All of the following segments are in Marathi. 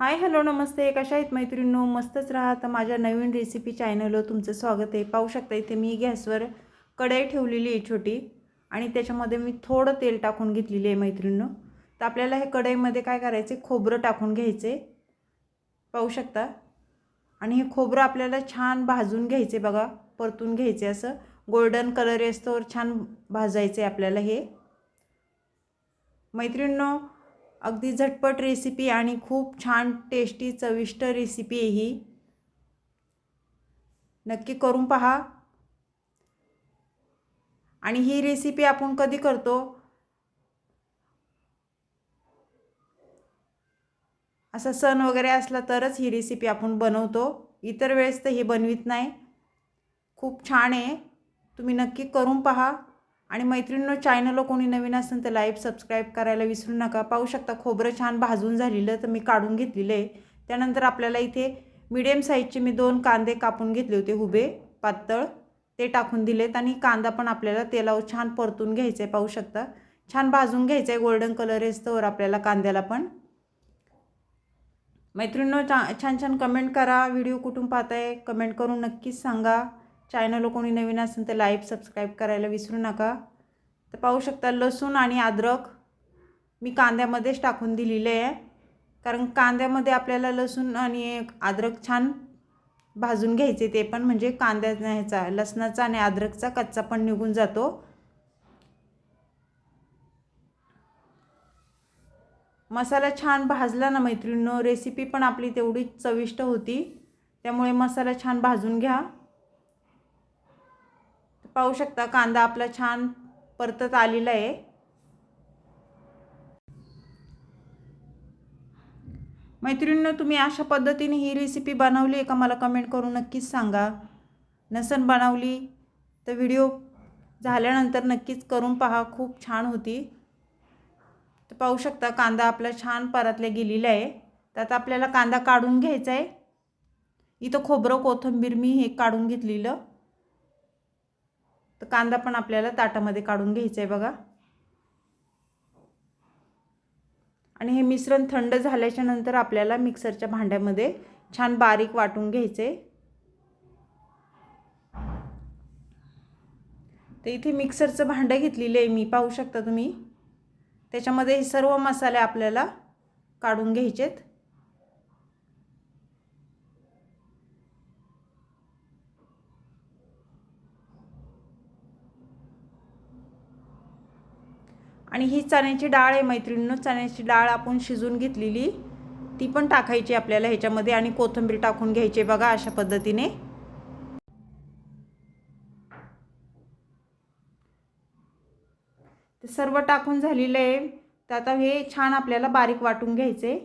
हाय हॅलो नमस्ते, कशा आहेत मैत्रिणींनो? मस्तच राहा. तर माझ्या नवीन रेसिपी चॅनलवर तुमचं स्वागत आहे. पाहू शकता इथे मी गॅसवर कढई ठेवलेली आहे छोटी आणि त्याच्यामध्ये मी थोडं तेल टाकून घेतलेली आहे मैत्रिणींनो. तर आपल्याला हे कढईमध्ये काय करायचे, खोबरं टाकून घ्यायचे. पाहू शकता. आणि हे खोबरं आपल्याला छान भाजून घ्यायचे बघा, परतून घ्यायचे, असं गोल्डन कलर येस्तोवर छान भाजायचे आपल्याला हे. मैत्रिणींनो, अगदी झटपट रेसिपी आणि खूप छान टेस्टी चविष्ट रेसिपी आहे ही. नक्की करून पहा. आणि ही रेसिपी आपण कधी करतो, असा सण वगैरे असला तरच ही रेसिपी आपण बनवतो, इतर वेळेस तर ही बनवित नाही. खूप छान आहे, तुम्ही नक्की करून पहा. आणि मैत्रिणींनो, चॅनलला कोणी नवीन असेल तर लाईक सबस्क्राईब करायला विसरू नका. पाहू शकता खोबरं छान भाजून झालेलं तर मी काढून घेतलेलं आहे. त्यानंतर आपल्याला इथे मीडियम साईजचे मी 2 कांदे कापून घेतले होते उभे पातळ, ते टाकून दिलेत. आणि कांदा पण आपल्याला तेलावर छान परतून घ्यायचा आहे. पाहू शकता छान भाजून घ्यायचा आहे, गोल्डन कलर येस्तोवर आपल्याला कांद्याला पण. मैत्रिणींनो, छान छान कमेंट करा. व्हिडिओ कुठून पाहताय कमेंट करून नक्कीच सांगा. चॅनल कोणी नवीन असेल तर लाईक सबस्क्राईब करायला विसरू नका. तर पाहू शकता लसूण आणि अद्रक मी कांद्यामध्येच टाकून दिलेले आहे, कारण कांद्यामध्ये आपल्याला लसूण आणि अद्रक छान भाजून घ्यायचे. ते पण म्हणजे कांद्याचा, लसणाचा आणि अद्रकचा कच्चा पण निघून जातो. मसाला छान भाजला ना मैत्रिणींनो, रेसिपी पण आपली तेवढी चविष्ट होती. त्यामुळे मसाला छान भाजून घ्या. पाहू शकता कांदा आपला छान परतत आलेला आहे. मैत्रिणींनो, तुम्ही अशा पद्धतीने ही रेसिपी बनवली आहे का मला कमेंट करून नक्कीच सांगा. नसन बनवली तर व्हिडिओ झाल्यानंतर नक्कीच करून पहा, खूप छान होती. तर पाहू शकता कांदा आपला छान परतला गेलेला आहे. तर आता आपल्याला कांदा काढून घ्यायचा आहे. इथं खोबरं कोथिंबीर मी हे काढून घेतलेलं. तर कांदा पण आपल्याला ताटामध्ये काढून घ्यायचा आहे बघा. आणि हे मिश्रण थंड झाल्याच्या नंतर आपल्याला मिक्सरच्या भांड्यामध्ये छान बारीक वाटून घ्यायचे. तर इथे मिक्सरचं भांडं घेतलेलं आहे मी, पाहू शकता तुम्ही. त्याच्यामध्ये हे सर्व मसाले आपल्याला काढून घ्यायचेत. आणि ही चण्याची डाळ आहे मैत्रिणींनो, चण्याची डाळ आपण शिजून घेतलेली ती पण टाकायची आपल्याला ह्याच्यामध्ये. आणि कोथिंबीर टाकून घ्यायची बघा अशा पद्धतीने. ते सर्व टाकून झालेलं आहे. तर आता हे छान आपल्याला बारीक वाटून घ्यायचे.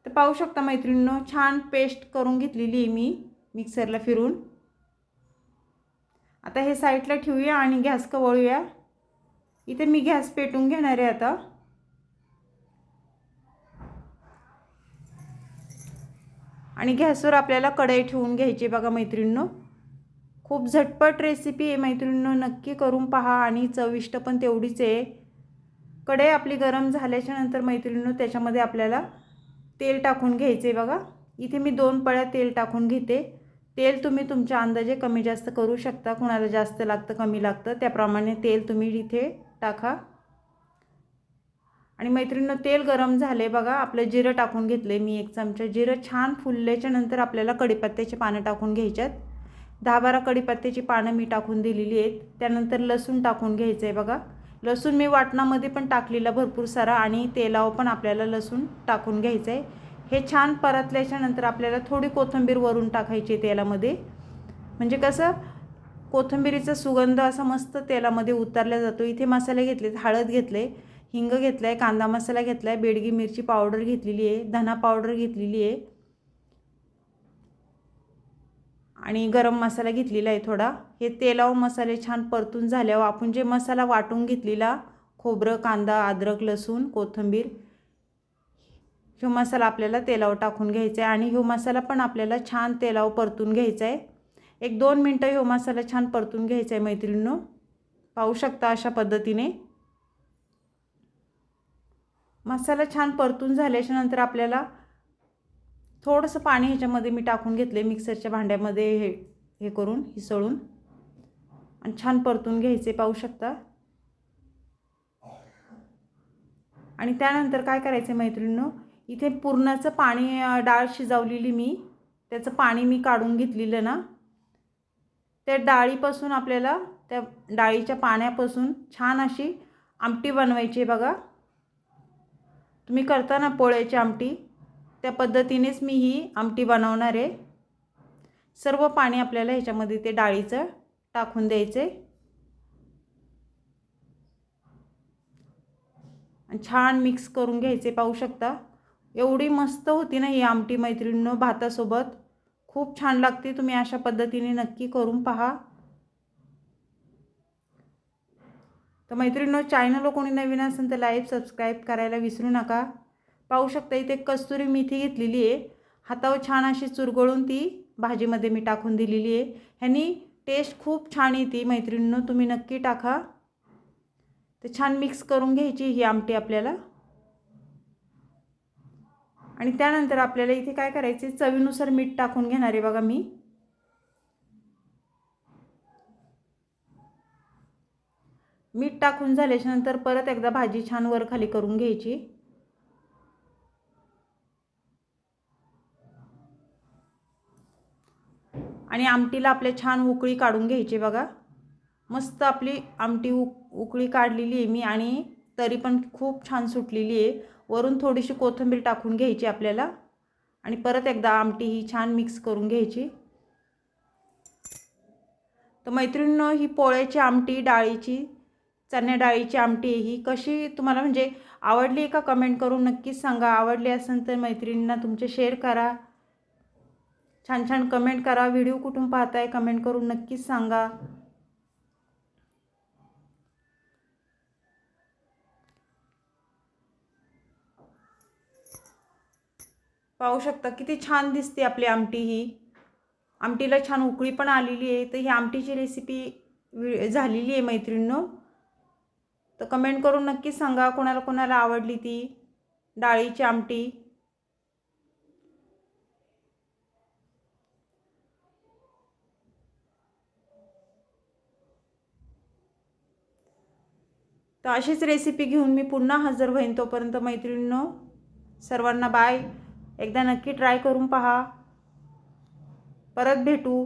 तर पाहू शकता मैत्रिणींनो, छान पेस्ट करून घेतलेली आहे मी मिक्सरला फिरून. आता हे साईडला ठेवूया आणि गॅस कवळूया. इथे मी गॅस पेटून घेणार आहे आता. आणि गॅसवर आपल्याला कढई ठेवून घ्यायची बघा मैत्रिणींनो. खूप झटपट रेसिपी आहे मैत्रिणींनो, नक्की करून पहा. आणि चविष्ट पण तेवढीच आहे. कढई आपली गरम झाल्याच्या नंतर मैत्रिणींनो त्याच्यामध्ये आपल्याला तेल टाकून घ्यायचे बघा. इथे मी 2 पळ्या तेल टाकून घेते. तेल तुम्ही तुमच्या अंदाजे कमी जास्त करू शकता, कुणाला जास्त लागतं कमी लागतं त्याप्रमाणे तेल तुम्ही इथे टाका. आणि मैत्रिणींनो तेल गरम झाले बघा. आपलं जिरं टाकून घेतले मी 1 चमचा. जिरं छान फुलल्याच्या नंतर आपल्याला कढीपत्त्याची पानं टाकून घ्यायच्यात. 10-12 कढीपत्त्याची पानं मी टाकून दिलेली आहेत. त्यानंतर लसूण टाकून घ्यायचं आहे बघा. लसूण मी वाटणामध्ये पण टाकलेला भरपूर सारा, आणि तेलावर पण आपल्याला लसूण टाकून घ्यायचं आहे. हे छान परतल्याच्या नंतर आपल्याला थोडी कोथिंबीर वरून टाकायची तेलामध्ये. म्हणजे कसं कोथिंबीरीचा सुगंध असा मस्त तेलामध्ये उतरला जातो. इथे मसाले घेतलेत, हळद घेतले, हिंग घेतलाय, कांदा मसाला घेतलाय, बेडगी मिरची पावडर घेतलेली आहे, धना पावडर घेतलेली आहे, आणि गरम मसाला घेतलेला आहे थोडा. हे तेलावर मसाले छान परतून झाल्यावर आपण जे मसाला वाटून घेतलेला, खोबरं, कांदा, अद्रक, लसूण, कोथिंबीर, हा मसाला आपल्याला तेलावर टाकून घ्यायचा आहे. आणि हा मसाला पण आपल्याला छान तेलावर परतून घ्यायचा आहे. 1-2 मिनटं हा मसाला छान परतून घ्यायचा आहे मैत्रिणींनो. पाहू शकता अशा पद्धतीने. मसाला छान परतून झाल्याच्या नंतर आपल्याला थोडंसं पाणी ह्याच्यामध्ये मी टाकून घेतले मिक्सरच्या भांड्यामध्ये हे करून हिसळून आणि छान परतून घ्यायचे, पाहू शकता. आणि त्यानंतर काय करायचं मैत्रिणींनो, इथे पुरणाचं पाणी डाळ शिजवलेली मी त्याचं पाणी मी काढून घेतलेलं ना, त्या डाळीपासून आपल्याला त्या डाळीच्या पाण्यापासून छान अशी आमटी बनवायची आहे बघा. तुम्ही करता ना पोळ्याची आमटी, त्या पद्धतीनेच मी ही आमटी बनवणार आहे. सर्व पाणी आपल्याला ह्याच्यामध्ये ते डाळीचं टाकून द्यायचे आणि छान मिक्स करून घ्यायचे, पाहू शकता. एवढी मस्त होती ना ही आमटी मैत्रिणींनो, भातासोबत खूप छान लागते. तुम्ही अशा पद्धतीने नक्की करून पहा. तर मैत्रिणींनो, चॅनलला कोणी नवीन असेल तर लाईक सबस्क्राईब करायला विसरू नका. पाहू शकता इथे कस्तुरी मेथी घेतलेली आहे, हातावर छान अशी चुरगळून ती भाजीमध्ये मी टाकून दिलेली आहे. ह्यानी टेस्ट खूप छान येते मैत्रिणींनो, तुम्ही नक्की टाका. तर छान मिक्स करून घ्यायची ही आमटी आपल्याला. आणि त्यानंतर आपल्याला इथे काय करायचे, चवीनुसार मीठ टाकून घेणार आहे बघा मी. मीठ टाकून झाल्याच्या नंतर परत एकदा भाजी छान वर खाली करून घ्यायची. आणि आमटीला आपले छान उकळी काढून घ्यायची बघा. मस्त आपली आमटी उकळी काढलेली आहे मी आणि तरी पण खूप छान सुटलेली आहे. वरून थोडीशी कोथिंबीर टाकून घ्यायची आपल्याला आणि परत एकदा आमटी ही छान मिक्स करून घ्यायची. तर मैत्रिणींनो, ही पोळ्याची आमटी डाळीची चण्या डाळीची आमटी ही कशी तुम्हाला म्हणजे आवडली का कमेंट करून नक्कीच सांगा. आवडली असेल तर मैत्रिणींना तुमचे शेअर करा, छान छान कमेंट करा. व्हिडिओ कुठून पाहताय कमेंट करून नक्कीच सांगा. पाहू शकता किती छान दिसते आपली आमटी. ही आमटीला छान उकळी पण आलेली आहे. तर ही आमटीची रेसिपी झालेली आहे मैत्रिणींनो. तर कमेंट करून नक्कीच सांगा कोणाला कोणाला आवडली ती डाळीची आमटी. तर अशीच रेसिपी घेऊन मी पुन्हा हजर होईन. तोपर्यंत मैत्रिणींनो, सर्वांना बाय. एकदा नक्की ट्राय करून पहा. परत भेटू.